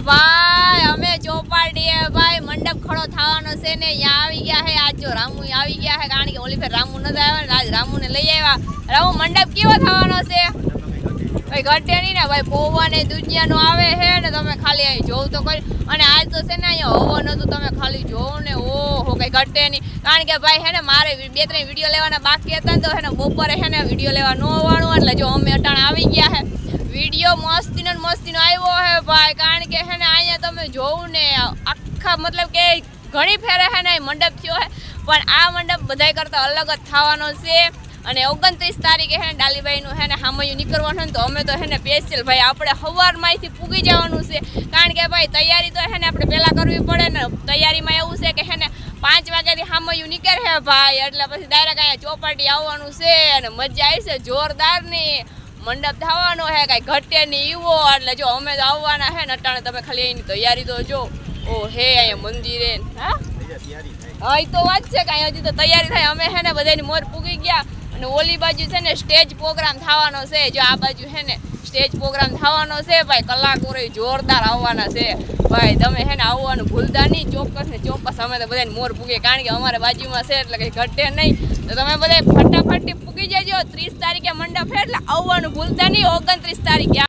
ભાઈ અમે ચોપાટીએ ભાઈ મંડપ ખડો થવાનો છે ને અહીંયા આવી ગયા છે આજ જો રામુ આવી ગયા છે કારણ કે ઓલી ફેર રામુ નતા આવ્યા ને આજ રામુને લઈ આવ્યા રામુ મંડપ કેવો થવાનો છે ભાઈ ઘટે નહીં ને ભાઈ પૌવા ને દુનિયાનો આવે છે ને તમે ખાલી અહીં જોવ તો કરી અને આજ તો છે ને અહીંયા હવન હતું તમે ખાલી જોવો ને ઓહો કઈ ઘટે નહીં કારણ કે ભાઈ હે ને મારે 2-3 વિડીયો લેવાના બાકી હતા ને તો હે ને બપોરે હે ને વિડીયો લેવા ન આવવાનું એટલે જો અમે અટાણ આવી ગયા છે વિડીયો મસ્તીનો આવ્યો હે ભાઈ કારણ કે હે ને અહીંયા તમે જોવું ને આખા મતલબ કે ઘણી ફેરે હે ને મંડપ થયો હે પણ આ મંડપ બધાય કરતા અલગ જ થવાનો છે અને 29 તારીખે હે ડાલીભાઈનું હે ને હામયું નીકળવાનું ને તો અમે તો હે ને સ્પેશિયલ ભાઈ આપણે સવારમાંથી પૂગી જવાનું છે કારણ કે ભાઈ તૈયારી તો હે ને આપણે પહેલાં કરવી પડે ને તૈયારીમાં એવું છે કે હે ને 5 વાગ્યાથી હામયું નીકળે હે ભાઈ એટલે પછી ડાયરેક્ટ અહીંયા ચોપાટી આવવાનું છે અને મજા આવશે જોરદારની મંડપ થવાનો હે કાંઈ ઘટે નહીં એવો એટલે જો અમે તો આવવાના હે ને અટાણે તમે ખાલી એની તૈયારી તો જો ઓ હે અહીંયા મંદિરે હા એ તો વાત છે કાંઈ હજી તો તૈયારી થાય અમે હે ને બધાની મોર પૂગી ગયા અને ઓલી બાજુ છે ને સ્ટેજ પ્રોગ્રામ થવાનો છે જો આ બાજુ હે ને સ્ટેજ પ્રોગ્રામ થવાનો છે ભાઈ કલાકારો જોરદાર આવવાના છે ભાઈ તમે હે ને આવવાનું ભૂલતા નહીં ચોક્કસ ને ચોક્કસ અમે તો બધાને મોર પૂગે કારણ કે અમારે બાજુમાં છે એટલે કંઈ ઘટે નહીં તો તમે બધા ફટાફટ પૂગી જજો 30 તારીખે મંડપ છે એટલે આવવાનું ભૂલતા નહીં 29 તારીખે